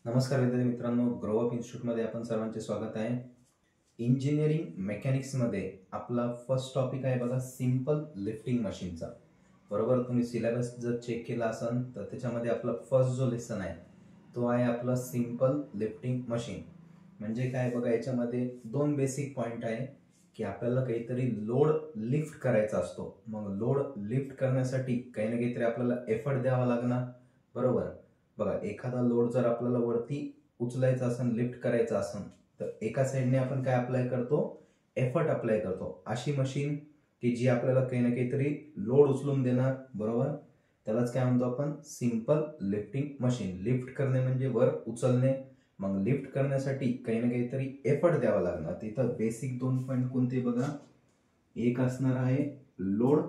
नमस्कार विद्यार्थी मित्रांनो, ग्रो अप इन्स्टिट्यूटमध्ये आपण सर्वांचे स्वागत आहे. इंजिनिअरिंग मेकॅनिक्समध्ये आपला फर्स्ट टॉपिक आहे बघा, सिंपल लिफ्टिंग मशीनचा. बरोबर, तुम्ही सिलेबस जर चेक केला असेल तर त्याच्यामध्ये आपला फर्स्ट जो लेसन आहे तो आहे आपला सिंपल लिफ्टिंग मशीन. म्हणजे काय बघा, याच्यामध्ये दोन बेसिक पॉईंट आहे की आपल्याला काहीतरी लोड लिफ्ट करायचा असतो. मग लोड लिफ्ट करण्यासाठी काही ना काहीतरी आपल्याला एफर्ट द्यावा लागणार. बरोबर, बघा, एखादा लोड जर आपल्याला वरती उचलायचा असेल, लिफ्ट करायचा असेल, तर एका साईडने आपण काय अप्लाय करतो, एफर्ट अप्लाय करतो. अशी मशीन की जी आपल्याला काही ना काहीतरी लोड उचलून देणार. बरोबर, त्यालाच काय म्हणतो आपण, सिंपल लिफ्टिंग मशीन. लिफ्ट करणे म्हणजे वर उचलणे. मग लिफ्ट करण्यासाठी काही ना काहीतरी एफर्ट द्यावा लागणार. तिथं बेसिक दोन पॉईंट कोणते बघा, एक असणार आहे लोड,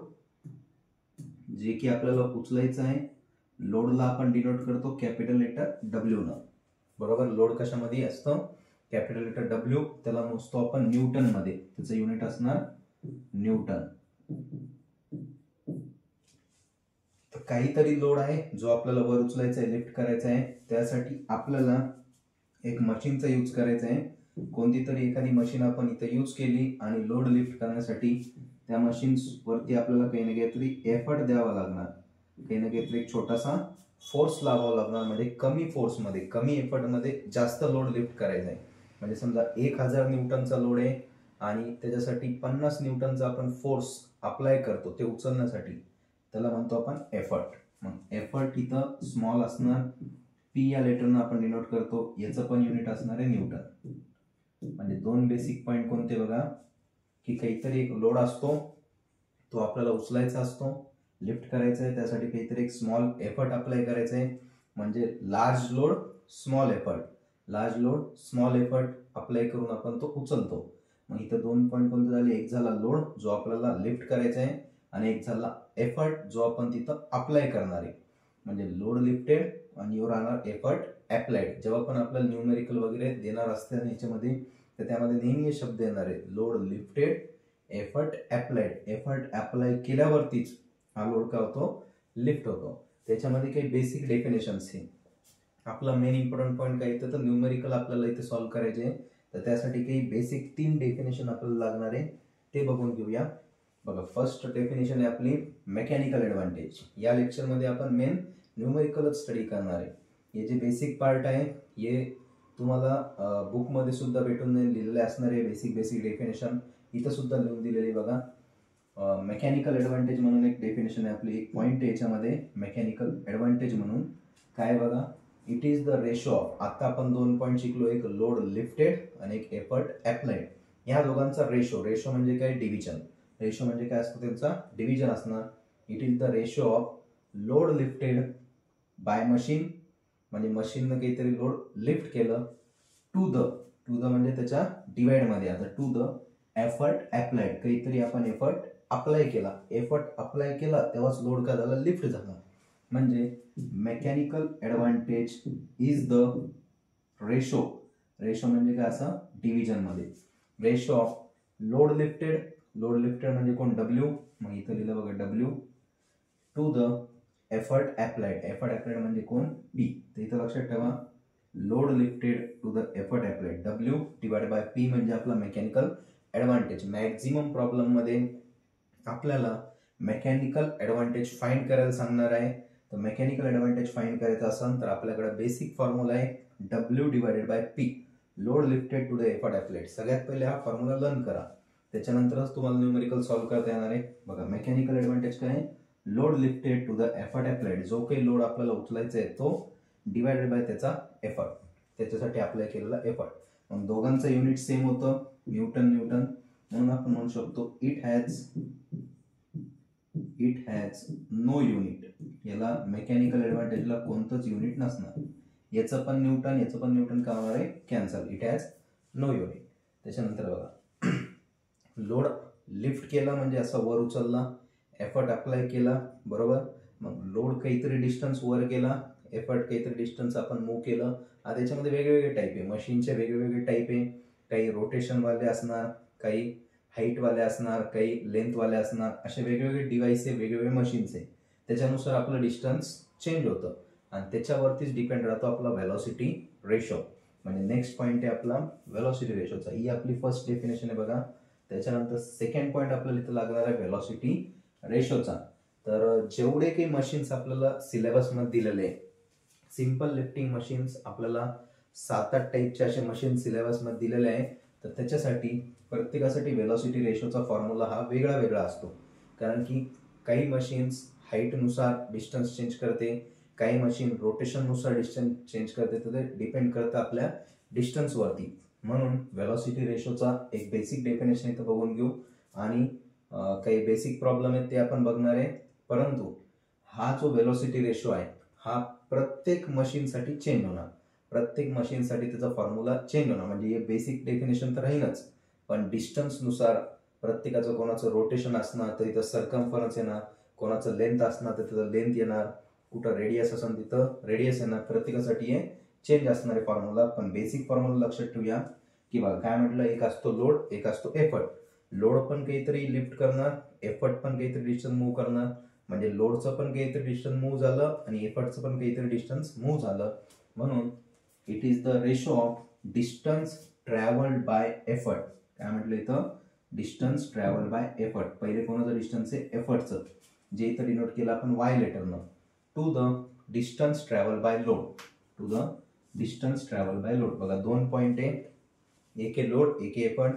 जे की आपल्याला उचलायचं आहे. लोडला आपण डिनोट करतो कॅपिटल लेटर डब्ल्यू न. बरोबर, लोड कशामध्ये असतं, कॅपिटल लेटर डब्ल्यू. त्याला मोजतो आपण न्यूटन मध्ये, त्याचं युनिट असणार न्यूटन. तर काहीतरी लोड आहे जो आपल्याला वर उचलायचा आहे, लिफ्ट करायचा आहे. त्यासाठी आपल्याला एक मशीनचा यूज करायचा आहे. कोणती तरी एखादी मशीन आपण इथं यूज केली आणि लोड लिफ्ट करण्यासाठी त्या मशीन वरती आपल्याला काही ना काहीतरी एफर्ट द्यावा लागणार. काही ना काहीतरी एक छोटासा फोर्स लावावा लागणार. म्हणजे कमी फोर्स मध्ये, कमी एफर्ट मध्ये जास्त लोड लिफ्ट करायचा आहे. म्हणजे समजा 1000 न्यूटनचा लोड आहे आणि त्याच्यासाठी 50 न्यूटनचा आपण फोर्स अप्लाय करतो ते उचलण्यासाठी, त्याला म्हणतो आपण एफर्ट. मग एफर्ट इथं स्मॉल असणार, पी या लेटरनं आपण डिनोट करतो. याचं पण युनिट असणार आहे न्यूटन. म्हणजे दोन बेसिक पॉईंट कोणते बघा, की काहीतरी एक लोड असतो, तो आपल्याला उचलायचा असतो, लिफ्ट करायचं आहे. त्यासाठी काहीतरी एक स्मॉल एफर्ट अप्लाय करायचं आहे. म्हणजे large load small effort, large load small effort apply करून आपण तो उचलतो. मग इथं दोन पॉईंट कोणते झाले, एक झाला लोड जो आपल्याला लिफ्ट करायचा आहे आणि एक झाला एफर्ट जो आपण तिथं अप्लाय करणार आहे. म्हणजे लोड लिफ्टेड आणि युअर राहणार एफर्ट अप्लाइड. जेव्हा पण आपल्याला न्यूमेरिकल वगैरे देणार असते याच्यामध्ये, तर त्यामध्ये नेहमी हे शब्द येणार आहे, load lifted, effort applied. Effort apply केल्यावरतीच हा लोड काय होतो, लिफ्ट होतो. त्याच्यामध्ये काही बेसिक डेफिनेशन्स आहे. आपला मेन इम्पॉर्टंट पॉईंट काय येतं, तर न्यूमेरिकल आपल्याला इथे सॉल्व्ह करायचे आहे. तर त्यासाठी काही बेसिक 3 डेफिनेशन आपल्याला लागणार आहे, ते बघून घेऊया. बघा, फर्स्ट डेफिनेशन आहे आपली मेकॅनिकल ॲडव्हान्टेज. या लेक्चरमध्ये आपण मेन न्यूमेरिकलच स्टडी करणार आहे. हे जे बेसिक पार्ट आहे हे तुम्हाला बुकमध्ये सुद्धा भेटून लिहिलेले असणार आहे. बेसिक डेफिनेशन इथं सुद्धा लिहून दिलेली बघा. मेकॅनिकल ॲडव्हान्टेज म्हणून एक डेफिनेशन आहे आपली, एक पॉईंट आहे याच्यामध्ये मेकॅनिकल ॲडव्हान्टेज म्हणून. काय बघा, it is the ratio of, आता आपण 2 पॉईंट शिकलो, एक लोड लिफ्टेड आणि एक एफर्ट अप्लाइड. या दोघांचा रेशो, रेशो म्हणजे काय, डिव्हिजन. रेशो म्हणजे काय असतो, त्यांचा डिव्हिजन असणार. It is the ratio of load lifted by machine, म्हणजे मशीननं काहीतरी लोड लिफ्ट केलं, टू द म्हणजे त्याच्या डिवाइड मध्ये. आता टू द एफर्ट अप्लाइड, काहीतरी आपण एफर्ट अप्लाय केला. एफर्ट अप्लाय केला तेव्हाच लोड काय झाला, लिफ्ट झाला. म्हणजे mechanical advantage is the ratio, ratio म्हणजे काय, असं डिव्हिजन मध्ये. Ratio of load lifted, load lifted म्हणजे कोण, डब्ल्यू. मग इथं लिहिलं बघा W, to the effort applied, effort applied म्हणजे कोण, पी. तर इथं लक्षात ठेवा, load lifted to the effort applied, W divide by P म्हणजे आपला मेकॅनिकल ॲडव्हान्टेज. मॅक्झिमम प्रॉब्लेम मध्ये आपल्याला मेकॅनिकल ॲडव्हान्टेज फाइंड करायला सांगणार आहे. तर मेकॅनिकल ॲडव्हान्टेज फाइंड करायचं असेल तर आपल्याकडे बेसिक फॉर्म्युला आहे W divided by P, load lifted to the effort applied. सगळ्यात पहिले हा फॉर्म्युला लर्न करा, त्याच्यानंतरच तुम्हाला न्यूमेरिकल सॉल्व्ह करता येणार आहे. बघा, मेकॅनिकल ॲडव्हान्टेज काय आहे, load lifted to the effort applied. जो काही लोड आपल्याला उचलायचा आहे तो डिवाइडेड बाय त्याचा एफर्ट, त्याच्यासाठी अप्लाय केलेला एफर्ट. मग दोघांचं युनिट सेम होतं, न्यूटन न्यूटन. म्हणून आपण म्हणू शकतो इट हॅज नो युनिट. याला मेकॅनिकल ॲडव्हान्टेजला कोणतंच युनिट नसणार. याचं पण न्यूटन का होणार आहे, cancel. It has no unit. त्याच्यानंतर बघा, लोड लिफ्ट केला म्हणजे असा वर उचलला, एफर्ट अप्लाय केला. बरोबर, मग लोड काहीतरी डिस्टन्स वर गेला, एफर्ट काहीतरी डिस्टन्स आपण मूव्ह केलं. आता याच्यामध्ये वेगवेगळे टाईप आहे, मशीनचे वेगवेगळे टाईप आहे. काही रोटेशनवाले असणार, काही हाईटवाले असणार, काही लेंथवाले असणार. असे वेगवेगळे डिव्हाइस आहे, वेगवेगळे मशीन्स आहे. त्याच्यानुसार आपलं डिस्टन्स चेंज होतं. आणि त्याच्यावरतीच डिपेंड राहतो आपला व्हेलॉसिटी रेशो. म्हणजे नेक्स्ट पॉईंट आहे आपला व्हेलॉसिटी रेशोचा. ही आपली फर्स्ट डेफिनेशन आहे बघा. त्याच्यानंतर सेकंड पॉईंट आपल्याला इथं लागणार आहे व्हेलॉसिटी रेशोचा. तर जेवढे काही मशीन्स आपल्याला सिलेबसमध्ये दिलेले आहे, सिंपल लिफ्टिंग मशीन्स आपल्याला 7-8 टाईपचे असे मशीन सिलेबसमध्ये दिलेले आहे. तर त्याच्यासाठी प्रत्येकासाठी व्हेलॉसिटी रेशोचा फॉर्म्युला हा वेगळा वेगळा असतो. कारण की काही मशीन्स हाईटनुसार डिस्टन्स चेंज करते, काही मशीन रोटेशननुसार डिस्टन्स चेंज करते. तर ते डिपेंड करतं आपल्या डिस्टन्सवरती. म्हणून व्हेलॉसिटी रेशोचा एक बेसिक डेफिनेशन इथं बघून घेऊ आणि काही बेसिक प्रॉब्लेम आहेत ते आपण बघणार आहे. परंतु हा जो व्हेलॉसिटी रेशो आहे हा प्रत्येक मशीनसाठी चेंज होणार. प्रत्येक मशीनसाठी त्याचा फॉर्म्युला चेंज होणार. म्हणजे हे बेसिक डेफिनेशन तर राहीलच, पण डिस्टन्सनुसार प्रत्येकाचं कोणाचं रोटेशन असणार तर इथं सर्कम्फरन्स येणार, कोणाचं लेंथ असणार तर तिथं लेंथ येणार, कुठं रेडियस असेल तिथं रेडियस येणार. प्रत्येकासाठी हे चेंज असणारे फॉर्म्युला. पण बेसिक फॉर्म्युला लक्षात ठेवूया की बघा काय म्हटलं, एक असतो लोड, एक असतो एफर्ट. लोड पण काहीतरी लिफ्ट करणार, एफर्ट पण काहीतरी डिस्टन्स मूव्ह करणार. म्हणजे लोडचं पण काहीतरी डिस्टन्स मूव्ह झालं आणि एफर्टचं पण काहीतरी डिस्टन्स मूव्ह झालं. म्हणून it is the ratio of distance travelled bye effort. काय म्हटलं इथं, डिस्टन्स ट्रॅव्हल बाय एफर्ट. पहिले कोणाचं डिस्टन्स आहे, एफर्टचं, जे इथं डिनोट केलं आपण वाय लेटरनं, to the distance travel by load. To the distance travel by load. बघा 2 पॉईंट आहे, एक आहे लोड, एक आहे एफर्ट.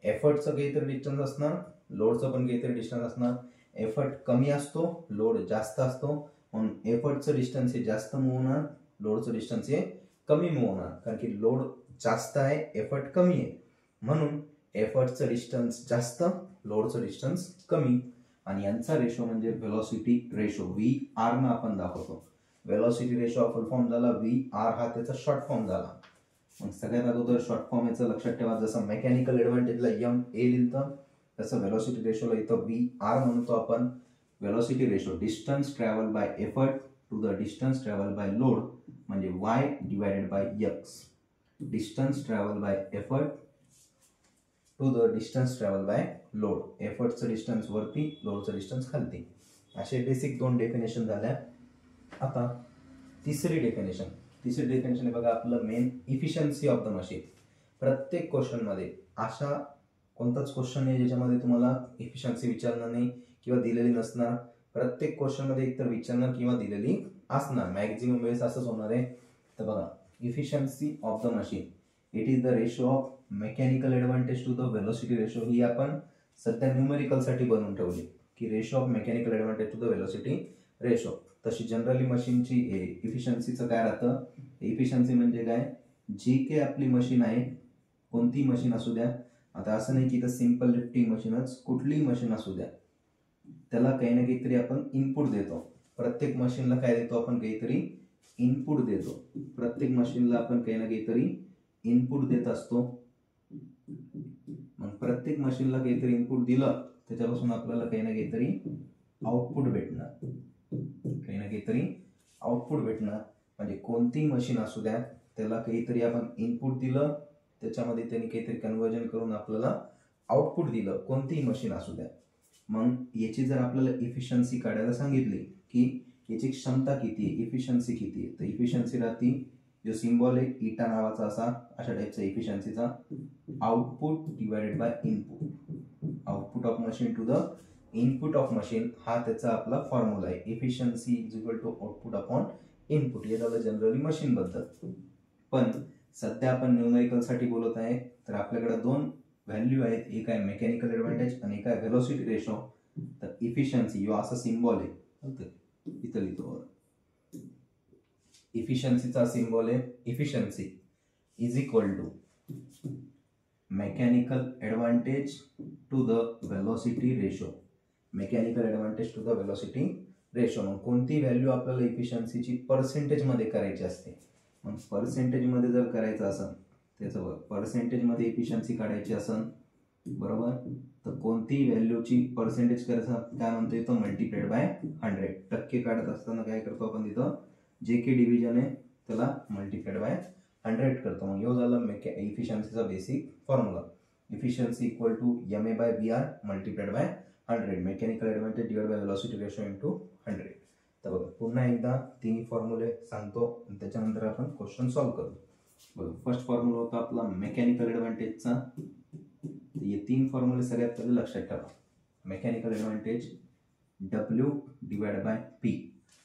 एफर्टचं काहीतरी डिस्टन्स असणार, लोडचं पण काहीतरी डिस्टन्स असणार. एफर्ट कमी असतो, लोड जास्त असतो. म्हणून एफर्टचं डिस्टन्स हे जास्त मूव्ह होणार, लोडचं डिस्टन्स हे कमी मूव्ह होणार. कारण की लोड जास्त आहे, एफर्ट कमी आहे. म्हणून एफर्टचं डिस्टन्स जास्त, लोडचं डिस्टन्स कमी. आणि यांचा रेशो म्हणजे व्हेलॉसिटी रेशो, VR ना आपण दाखवतो. व्हेलॉसिटी रेशो हा फुल फॉर्म झाला, VR हा त्याचा शॉर्ट फॉर्म झाला. मग सगळ्यात अगोदर शॉर्ट फॉर्म याचं लक्षात ठेवा. जसं मेकॅनिकल ॲडव्हान्टेजला MA लिहितं तसं व्हेलॉसिटी रेशोला इथं VR म्हणतो आपण. Velocity ratio distance travel by effort to the distance travel by load, म्हणजे Y divided by X. Distance travel by effort to the distance travel by load. एफर्टचं डिस्टन्स वरती, लोडचं distance खालती. असे बेसिक 2 डेफिनेशन झाल्या. आता तिसरी डेफिनेशन बघा आपलं main, efficiency of the machine. प्रत्येक क्वेश्चनमध्ये अशा कोणताच क्वेश्चन नाही ज्याच्यामध्ये तुम्हाला इफिशियन्सी विचारणार नाही किंवा दिलेली नसणार. प्रत्येक क्वेश्चनमध्ये एकतर विचारणार किंवा दिलेली असणार. मॅक्झिमम वेळेस असंच होणार आहे. तर बघा, efficiency of the machine, it is the ratio of mechanical advantage to the velocity ratio. ही आपण सध्या न्यूमेरिकलसाठी बनवून ठेवली की ratio of mechanical advantage to the velocity ratio. तशी जनरली मशीनची इफिशियन्सीचं काय राहतं, इफिशियन्सी म्हणजे काय, जी काही आपली मशीन आहे, कोणती मशीन असू द्या, आता असं नाही की इथं सिंपल लिफ्टिंग मशीनच, कुठलीही मशीन असू द्या, त्याला काही ना काहीतरी आपण इनपुट देतो. प्रत्येक मशीनला काय देतो आपण, काहीतरी इनपुट देतो. प्रत्येक मशीनला आपण काही ना काहीतरी इनपुट देत असतो. मग प्रत्येक मशीनला काहीतरी इनपुट दिलं त्याच्यापासून आपल्याला काही ना काहीतरी आउटपुट भेटणार, काही ना काहीतरी आउटपुट भेटणार. म्हणजे कोणती मशीन असू द्या त्याला काहीतरी आपण इनपुट दिलं, त्याच्यामध्ये त्यांनी काहीतरी कन्वर्जन करून आपल्याला आउटपुट दिलं, कोणतीही मशीन असू द्या. मग याची जर आपल्याला इफिशियन्सी काढायला सांगितली की याची क्षमता किती आहे, इफिशियन्सी किती आहे, तर इफिशियन्सी राहती, जो सिम्बॉल आहे इटा नावाचा अशा टाईपचा इफिशियन्सीचा, output divided by input. Output of machine to the input of machine हा त्याचा आपला फॉर्म्युला आहे. Efficiency is equal to output upon input. हे झालं जनरली मशीन बद्दल. पण सध्या आपण न्यूमेरिकल साठी बोलत आहे, तर आपल्याकडे 2 व्हॅल्यू आहेत, एक आहे मेकॅनिकल ॲडव्हान्टेज आणि एक आहे व्हेलॉसिटी रेशो. तर इफिशियन्सी यो असा सिम्बॉल आहे, इथं लिहितो. इफिशियन्सीचा सिम्बॉल आहे, efficiency is equal to mechanical advantage to the velocity ratio. Mechanical advantage to the velocity ratio. मग कोणती व्हॅल्यू आपल्याला इफिशियन्सीची पर्सेंटेजमध्ये करायची असते. मग पर्सेंटेजमध्ये जर करायचं असेल, त्याचं पर्सेंटेजमध्ये इफिशियन्सी काढायची असेल, बरोबर, तर कोणतीही व्हॅल्यूची पर्सेंटेज करायचं काय म्हणतो येतो, मल्टिप्लाइड बाय 100. टक्के काढत असताना काय करतो आपण, तिथं जे के डिव्हिजन आहे त्याला मल्टिप्लाइड बाय 100 करतो. मग हे झालं इफिशियन्सीचा basic formula. Efficiency equal to MA by VR multiplied by 100. Mechanical advantage divide by velocity ratio into 100. तर बघा पुन्हा एकदा तिन्ही फॉर्म्युले सांगतो आणि त्याच्यानंतर आपण क्वेश्चन सॉल्व्ह करू. बघा फर्स्ट फॉर्म्युला होता आपला मेकॅनिकल ॲडव्हान्टेजचा. हे 3 फॉर्म्युले सगळ्यात पहिले लक्षात ठेवा. Mechanical advantage W/P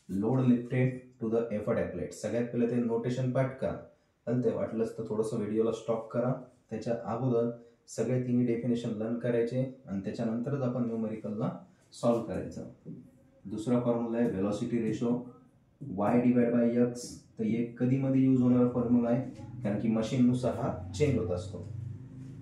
load lifted to the effort applied. सगळ्यात पहिले ते नोटेशन पाठ करा. चालते वाटलंच तर थोडंसं व्हिडिओला स्टॉप करा. त्याच्या अगोदर सगळे तिन्ही डेफिनेशन लर्न करायचे आणि त्याच्यानंतरच आपण न्यूमेरिकलला सॉल्व्ह करायचं. दुसरा फॉर्म्युला आहे वेलोसिटी रेशो y/x. तर हे कधी मध्ये यूज होणारा फॉर्म्युला आहे कारण की मशीननुसार हा चेंज होत असतो.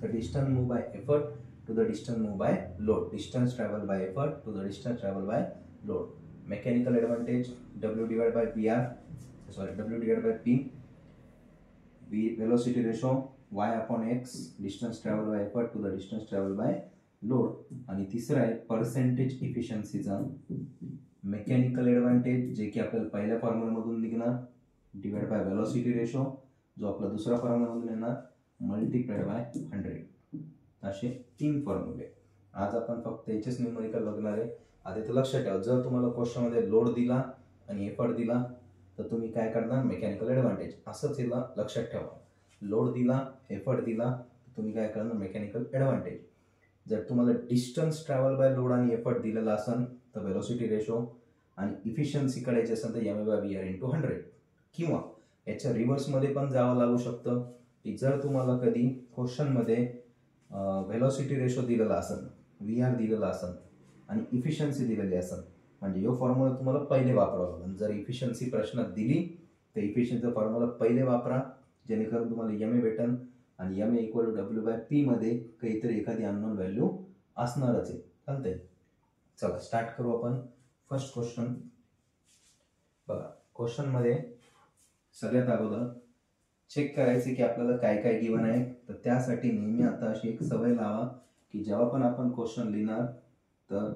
तर distance move by effort to the distance move by load. Distance travel by effort to the distance travel by load. Mechanical advantage W/P. Velocity ratio y/x. Distance travel by effort to the distance travel by load. आणि तिसरा आहे percentage इफिशियन्सीचा. Mechanical advantage जे की आपल्याला पहिल्या फॉर्म्युलामधून निघणार divide by velocity ratio जो आपला दुसरा फॉर्म्युलामधून येणार मल्टिप्लाइड बाय 100. असे 3 फॉर्म्युले. आज आपण फक्त याचेच न्यूमेरिकल बघणार आहे. आता ते लक्षात ठेवा, जर तुम्हाला क्वेश्चनमध्ये लोड दिला आणि एफर्ट दिला तर तुम्ही काय करणार मेकॅनिकल ॲडव्हान्टेज असंच याला लक्षात ठेवा. लोड दिला एफर्ट दिला तर तुम्ही काय करणार मेकॅनिकल ॲडव्हान्टेज. जर तुम्हाला डिस्टन्स ट्रॅव्हल बाय लोड आणि एफर्ट दिलेला असेल तर वेलोसिटी रेशो आणि इफिशियन्सी काढायची असेल तर m/v/100. किंवा याच्या रिव्हर्समध्ये पण जावं लागू शकतं की जर तुम्हाला कधी क्वेश्चनमध्ये व्हेलोसिटी रेशो दिलेला असेल, VR दिलेला असेल आणि इफिशियन्सी दिलेली असेल म्हणजे हे फॉर्म्युला तुम्हाला पहिले वापरावा लागेल. जर इफिशियन्सी प्रश्नात दिली तर इफिशियन्सीचा फॉर्म्युला पहिले वापरा जेणेकरून तुम्हाला MA भेटेल आणि MA = W/P मध्ये काहीतरी एखादी अननोन व्हॅल्यू असणारच आहे. चालतंय. चला स्टार्ट करू आपण. फर्स्ट क्वेश्चन बघा. क्वेश्चनमध्ये सगळ्यात अगोदर चेक करायचे की आपल्याला काय काय गिवन आहे. तर त्यासाठी नेहमी आता अशी एक सवय लावा की जेव्हा पण आपण क्वेश्चन लिहिणार तर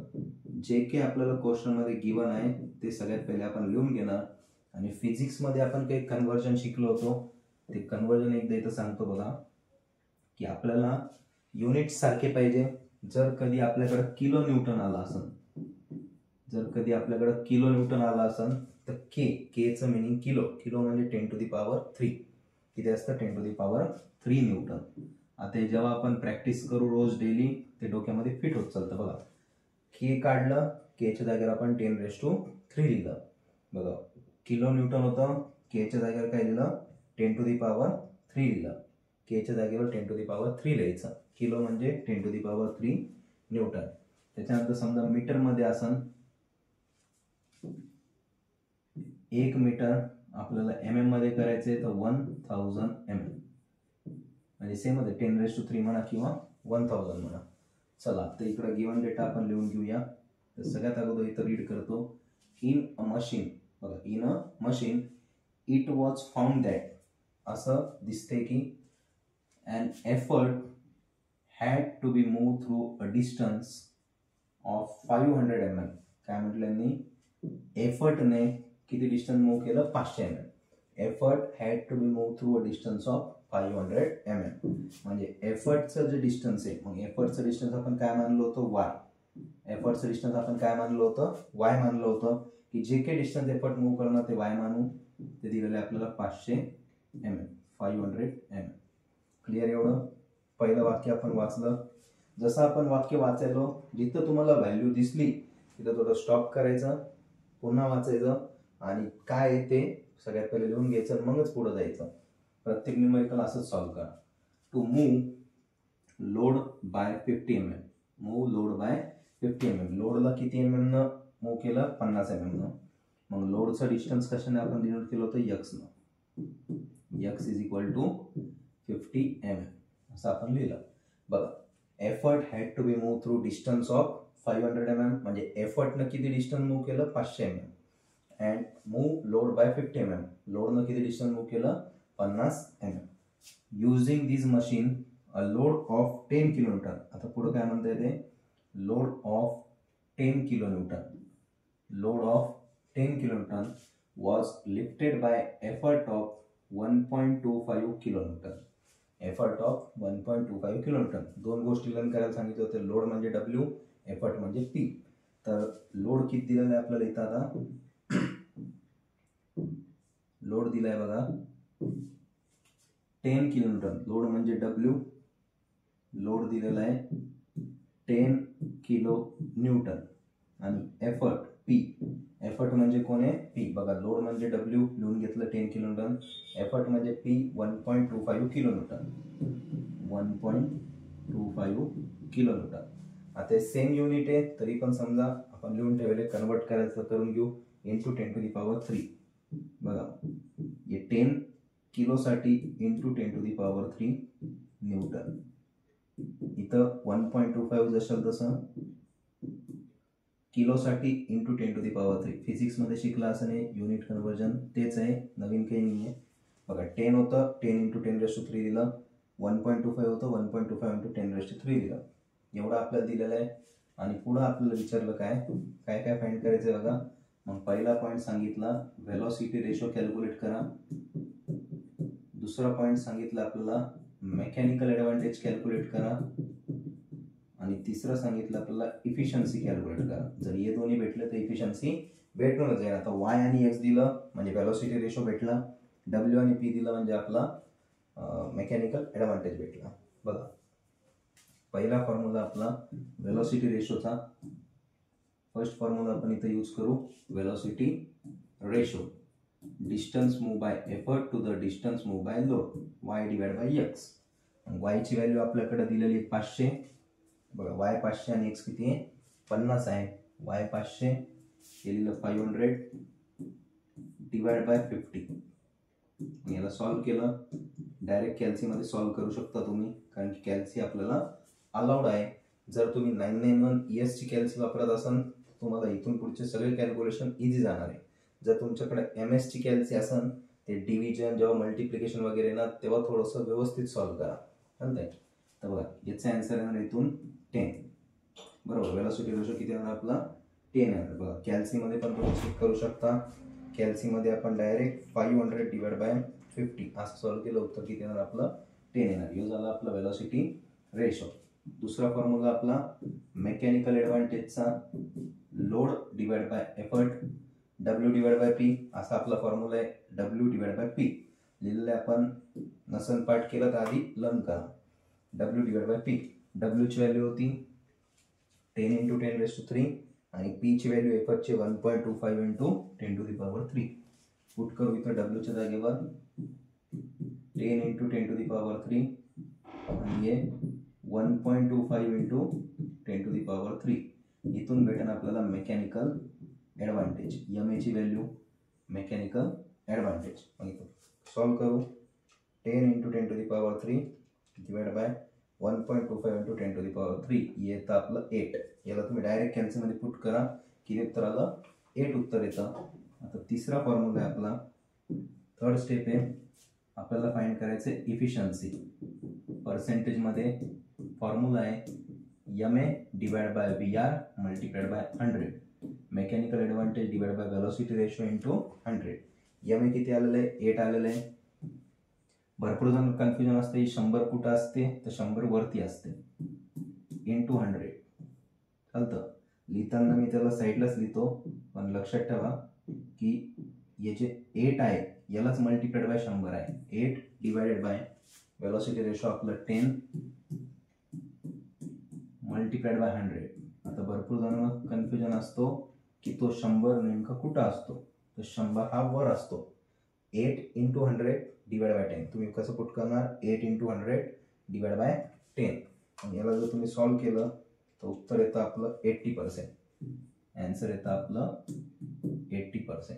जे काही आपल्याला क्वेश्चनमध्ये गिवन आहे ते सगळ्यात पहिले आपण लिहून घेणार. आणि फिजिक्समध्ये आपण काही कन्व्हर्जन शिकलो होतो ते कन्व्हर्जन एकदा इथं सांगतो बघा की आपल्याला युनिट्स सारखे पाहिजे. जर कधी आपल्याकडे किलो न्यूटन आला असेल तर केचं मिनिंग किलो म्हणजे 10⁻³ किती असतं 10⁻³ न्यूटन. आता जेव्हा आपण प्रॅक्टिस करू रोज डेली ते डोक्यामध्ये फिट होत चालतं बघा. के काढलं केच्या जागेवर आपण 10⁻³ लिहिलं बघा. किलो न्यूटन होतं केच्या जागेवर काय लिहिलं 10⁻³ लिहिलं. केच्या जागेवर 10⁻³ लिहायचं. किलो म्हणजे 10⁻³ न्यूटन. त्याच्यानंतर समजा मीटरमध्ये असन 1 मीटर आपल्याला MM मध्ये करायचंय तर 1000 mm म्हणजे सेम मध्ये 10⁻³ म्हणा किंवा 1000 म्हणा. चला तर इकडे गिवन डेटा आपण लिहून घेऊया. तर सगळ्यात अगोदर इथं रीड करतो. इन अ मशीन बघा. In a machine it was found that असं दिसते की an effort had to be moved through a distance of 500 mm. काय म्हटलं एफर्टने किती डिस्टन्स मूव्ह केलं 500 mm. Effort had to be move through a distance of 500 mm. म्हणजे एफर्टचं जे distance आहे मग एफर्टचं डिस्टन्स आपण काय मानलं होतं y. एफर्टचं डिस्टन्स आपण काय मानलं होतं y मानलं होतं की जे काही डिस्टन्स एफर्ट मूव्ह करणार ते y मानू. ते दिलेलं आपल्याला 500 mm 500 mm. क्लिअर. एवढं पहिलं वाक्य आपण वाचलं. जसं आपण वाक्य वाचायलो जिथं तुम्हाला व्हॅल्यू दिसली तिथं थोडं स्टॉप करायचं पुन्हा वाचायचं आणि काय आहे ते सगळ्यात पहिले लिहून घ्यायचं मगच पुढे जायचं. प्रत्येक न्यूमेरिकल असंच सॉल्व्ह करा. To move load by 50 mm. Move load by 50 mm. लोडला किती mm न मूव्ह केलं 50 mm न. मग लोडचं डिस्टन्स कशाने आपण डिनोट केलं होतं x न. x = 50 mm असं आपण लिहिलं बघा. Effort had to be move through distance of 500 mm म्हणजे एफर्टनं किती डिस्टन्स मूव्ह केलं 500 mm. And move load by 50 mm. लोडनं किती डिस्टन्स मूव्ह केलं 50 mm. Using this machine a load of 10 kN. आता पुढे काय म्हणता येते load of 10 kN. Load of 10 kN was lifted bye effort of 1.25 kN. Effort of 1.25 kN. दोन गोष्टी learn करायला सांगितले होते. लोड म्हणजे W, एफर्ट म्हणजे P. तर लोड किती दिलेला आहे आपल्याला इथं आता लोड दिलाय बघा 10 किलोन्यूटन. लोड म्हणजे डब्ल्यू, लोड दिलेला आहे 10 किलो न्यूटन आणि एफर्ट पी. एफर्ट म्हणजे कोण आहे? पी. बघा लोड म्हणजे डब्ल्यू लिहून घेतलं 10 किलोन्यूटन, एफर्ट म्हणजे पी 1.25 किलोन्यूटन, 1.25 किलोन्यूटन. आता सेम युनिट आहे तरी पण समजा आपण लिहून ठेवले, कन्वर्ट करायचं करून घेऊ इंटू 10⁻3. बघा हे 10 किलोसाठी इंटू 10⁻3 न्यूटन. इथं 1.25 जसं तसं किलोसाठी इंटू 10⁻3. फिजिक्समध्ये शिकला असं नाही, युनिट कन्वर्जन तेच आहे, नवीन काही नाही आहे. बघा 10 होतं, 10 इंटू 10⁻3 दिलं, 1.25 होतं, 1.25 इंटू 10⁻3 दिलं. एवढं आपल्याला दिलेलं आहे. आणि पुढं आपल्याला विचारलं काय काय काय फाइंड करायचं आहे बघा. मग पहिला पॉईंट सांगितला व्हेलॉसिटी रेशो कॅल्क्युलेट करा. दुसरा पॉईंट सांगितलं आपल्याला मेकॅनिकल ॲडव्हान्टेज कॅल्क्युलेट करा. आणि तिसरं सांगितलं आपल्याला इफिशियन्सी कॅल्क्युलेट करा. जर हे दोन्ही भेटले तर इफिशियन्सी भेटूनच जाईल. आता वाय आणि एक्स दिलं म्हणजे व्हेलॉसिटी रेशो भेटला, डब्ल्यू आणि पी दिलं म्हणजे आपला मेकॅनिकल ॲडव्हान्टेज भेटला. बघा पहिला फॉर्म्युला आपला व्हेलॉसिटी रेशोचा. फर्स्ट फॉर्म्युला आपण इथे यूज करू, velocity ratio distance move by effort to the distance move by load, Y divide by X. वायची व्हॅल्यू आपल्याकडे दिलेली 500. बघा वाय 500 आणि एक्स किती आहे 50 आहे. वाय 500 केलेलं 500 डिवाइड बाय 50. याला सॉल्व केलं, डायरेक्ट कॅल्सीमध्ये सॉल्व करू शकता तुम्ही, कारण की कॅल्सी आपल्याला अलाउड आहे. जर तुम्ही 991 ES ची कॅल्सी वापरत असाल तुम्हाला इथून पुढचे सगळे कॅल्क्युलेशन इझी जाणार आहे. जर तुमच्याकडे MS ची कॅल्सी असेल ते डिव्हिजन जेव्हा मल्टिप्लिकेशन वगैरे ना तेव्हा थोडंसं व्यवस्थित सॉल्व करा. चालतंय. तर बघा याचा आन्सर येणार इथून 10. बरोबर. व्हेलॉसिटी रेशो किती येणार आपला 10 येणार. बघा कॅल्सीमध्ये पण तुम्ही चेक करू शकता. कॅल्सीमध्ये आपण डायरेक्ट 500 डिवाइड बाय 50 असं सॉल्व केलं, उत्तर किती येणार आपलं 10 येणार. यो झाला आपला व्हेलॉसिटी रेशो. दुसरा फॉर्म्युला आपला मेकॅनिकल ॲडव्हान्टेजचा load divide by effort, W divide by P असा आपला फॉर्म्युला आहे. डब्ल्यू डिवाइड बाय पी लिहिलेलं आपण, नसन पाठ केलं तर आधी लर्न करा. W divide by P. डब्ल्यूची व्हॅल्यू होती 10 इंटू 10⁻3 आणि पी ची व्हॅल्यू एफर्टची 1.25 इंटू 10⁻3. पुट करू इथं डब्ल्यूच्या जागेवर 10 इंटू 10⁻3 आणि हे 1.25 इंटू 10⁻3. इथून भेटेल आपल्याला मेकॅनिकल ॲडव्हान्टेज. एम ची व्हॅल्यू मेकॅनिकल ॲडव्हान्टेज. मग इथं सॉल्व करू 10 इंटू 10⁻3 डिवाइड बाय 1.25 इंटू 10⁻3 येतं आपलं 8. याला तुम्ही डायरेक्ट कॅल्सीमध्ये पुट करा, किती उत्तर आलं 8 उत्तर येतं. आता तिसरा फॉर्म्युला आहे आपला, थर्ड स्टेप आहे, आपल्याला फाइंड करायचं आहे इफिशियन्सी. पर्सेंटेजमध्ये फॉर्म्युला आहे MA divide by VR multiplied by 100. Mechanical advantage divide by velocity ratio into 100. MA किती आलेलं आहे 8 आलेलं आहे. भरपूर जण कन्फ्युजन असते 100 कुठं असते तर 100 वरती असते, इंटू 100 चालतं. लिहिताना मी त्याला साईडलाच लिहितो, पण लक्षात ठेवा की याचे 8 आहे यालाच मल्टिप्लाइड बाय 100 आहे. 8 डिवाइडेड बाय व्हेलॉसिटी रेशो आपलं 10 मल्टिप्लाइड बाय 100. आता भरपूर जण कन्फ्युजन असतो की तो 100 नेमका कुठं असतो, तर 100 हा वर असतो. 8 इंटू 100 डिवाइड बाय 10. तुम्ही कसं पुट करणार 8 इंटू 100 डिवाइड बाय 10. आणि याला जर तुम्ही सॉल्व केलं तर उत्तर येतं आपलं 80%. आन्सर येतं आपलं 80%.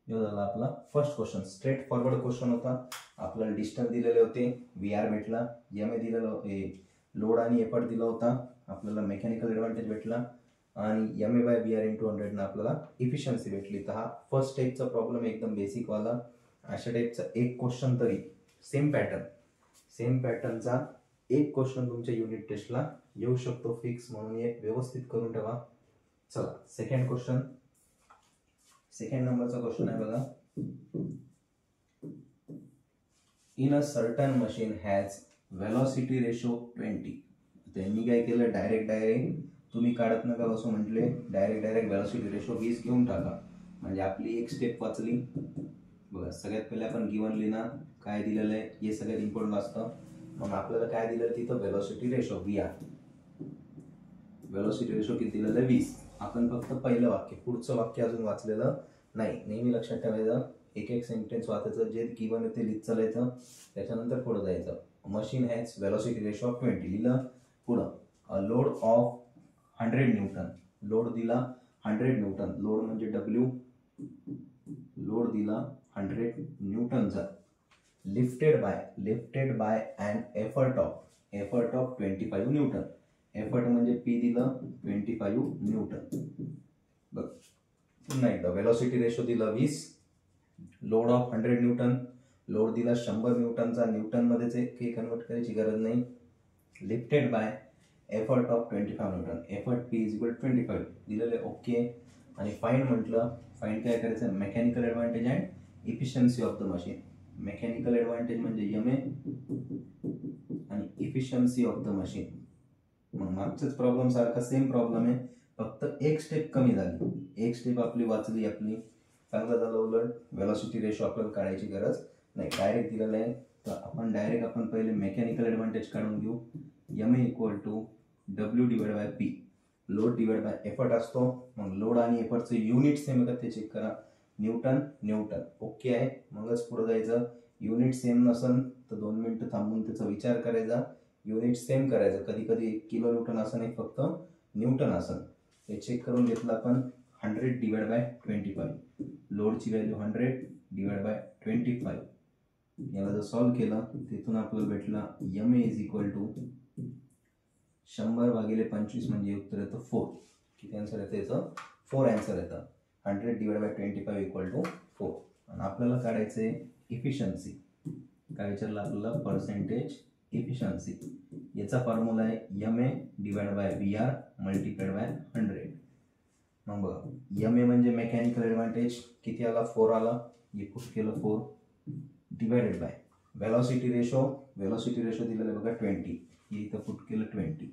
जो झाला आपला first question. Straight forward question होता. आपल्याला डिस्टन्स दिलेले होते, VR भेटला, MA दिलेलं, लोड आणि एफर्ट दिला होता, आपल्याला मेकॅनिकल ॲडव्हान्टेज भेटला आणि MA बाय VR इंटू 100 आपल्याला इफिशियन्सी भेटली. तर हा फर्स्ट टाईपचा प्रॉब्लेम एकदम बेसिक वाला. अशा टाईपचा एक क्वेश्चन तरी सेम पॅटर्नचा एक क्वेश्चन तुमच्या युनिट टेस्टला येऊ शकतो फिक्स, म्हणून हे व्यवस्थित करून ठेवा. चला सेकंड क्वेश्चन. सेकंड नंबरचा क्वेश्चन आहे बघा. In a certain machine has velocity ratio 20. त्यांनी काय केलं डायरेक्ट तुम्ही काढत नका बसू म्हटले, डायरेक्ट व्हेलॉसिटी रेशो 20 घेऊन टाका. म्हणजे आपली एक स्टेप वाचली. बघा सगळ्यात पहिले आपण गिवन लिहिणार काय दिलेलं आहे हे सगळ्यात इम्पॉर्टंट असतं. मग आपल्याला काय दिलं तिथं velocity ratio VR. Velocity ratio किती दिलेलं आहे 20. आपण फक्त पहिलं वाक्य, पुढचं वाक्य अजून वाचलेलं नाही. नेहमी लक्षात ठेवायचं एक एक सेंटेन्स वाचायचं, जे गिवन आहे ते लिहित चालायचं, त्याच्यानंतर पुढे जायचं. Machine has velocity ratio of 20 लिहिलं. पुढं a load of 100 newton, load दिला 100 न्यूटन, लोड म्हणजे W, लोड दिला 100 न्यूटनचा. Lifted by an effort of 25 newton. Effort म्हणजे P दिलं 25 न्यूटन. बघ पुन्हा एकदा व्हेलॉसिटी रेशो दिला 20, लोड ऑफ 100 न्यूटन, लोड दिला 100 न्यूटनचा, न्यूटन मध्येच काही कन्वर्ट करायची गरज नाही. Lifted bye effort of 25 newton, effort P is equal 25 दिलेले. ओके. आणि फाइंड म्हटलं, फाइंड काय करायचं, mechanical advantage and efficiency of the machine. Mechanical advantage म्हणजे MA आणि इफिशियन्सी ऑफ द मशीन. मग मागच्याच प्रॉब्लेम सारखा सेम प्रॉब्लेम आहे, फक्त एक स्टेप कमी झाली. एक स्टेप आपली वाचली, आपली चांगलं झालं. उलट व्हेलॉसिटी रेशो आपल्याला काढायची गरज नाही, डायरेक्ट दिलेलं आहे. तर आपण पहिले मेकॅनिकल ॲडव्हान्टेज काढून घेऊ. MA equal to W divide by P, load divide by effort असतो. मग लोड आणि एफर्टचे युनिट सेम का ते चेक करा. न्यूटन ओके आहे. मगच पुढे जायचं. युनिट सेम नसन तर 2 मिनिटं थांबून त्याचा विचार करायचा, युनिट सेम करायचं. कधी कधी किलो न्यूटन असं नाही, फक्त न्यूटन असं. हे चेक करून घेतलं आपण. 100 डिवाइड बाय 25, लोडची व्हॅल्यू 100 डिवाइड बाय 25. याला जर सॉल्व्ह केलं तिथून आपल्याला भेटला MA इज इक्वल टू 100 भागिले 25 म्हणजे उत्तर येतं 4. किती आन्सर येतं याचं? 4 आन्सर येतं. 100 डिवाइड बाय 25 इक्वल टू 4. आणि आपल्याला काढायचं आहे इफिशियन्सी. काय विचारलं आपल्याला? Percentage efficiency. याचा फॉर्म्युला आहे MA divide by VR multiplied by 100. मग बघा MA म्हणजे मेकॅनिकल ॲडव्हान्टेज किती आला? 4 आला. हे पुट केलं 4 डिवाइडेड बाय व्हेलॉसिटी रेशो दिलेलं आहे बघा 20, हे इथं पुट केलं 20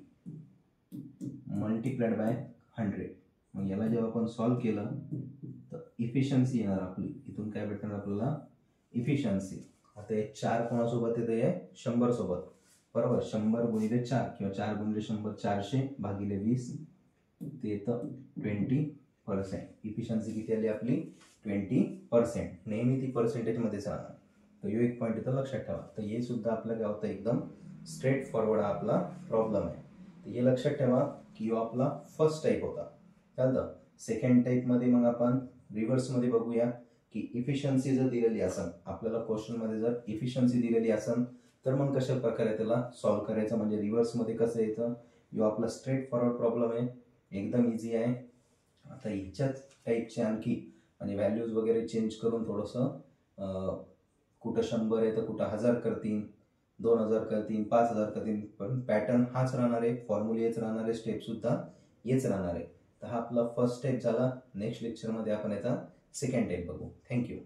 मल्टिप्लाइड बाय 100. मग याला जेव्हा आपण सॉल्व्ह केलं तर इफिशियन्सी येणार आपली. इथून काय भेटणार आपल्याला? इफिशियन्सी. आता हे 4 कोणासोबत येतं? हे 100 सोबत, बरोबर. 100 गुणिले 4 किंवा 4 गुणिले 100 400 भागिले 20 ते येतं 20%. इफिशियन्सी किती आली आपली? 20%. नेहमी ती पर्सेंटेजमध्येच राहणार. तर यो एक पॉईंट इथं लक्षात ठेवा. तर हे सुद्धा आपल्या गावता एकदम स्ट्रेट फॉरवर्ड आपला प्रॉब्लेम आहे. तर हे लक्षात ठेवा की यो आपला फर्स्ट टाईप होता. चालतं. सेकंड टाईपमध्ये मग आपण रिव्हर्समध्ये बघूया की इफिशियन्सी जर दिलेली असेल आपल्याला क्वेश्चनमध्ये, जर इफिशियन्सी दिलेली असेल तर मग कशा प्रकारे त्याला सॉल्व्ह करायचं, म्हणजे रिव्हर्समध्ये कसं येतं. यो आपला स्ट्रेट फॉरवर्ड प्रॉब्लेम आहे, एकदम इझी आहे. आता ह्याच्याच टाईपचे आणखी आणि व्हॅल्यूज वगैरे चेंज करून थोडंसं कुठं 100 आहे तर कुठं 1000 करतील, 2000 करतील, 5000 करतील, पण पॅटर्न हाच राहणार आहे, फॉर्म्युले हेच राहणार आहे, स्टेपसुद्धा हेच राहणार आहे. तर हा आपला फर्स्ट स्टेप झाला. नेक्स्ट लेक्चरमध्ये आपण याचा सेकंड टाईप बघू. थँक्यू.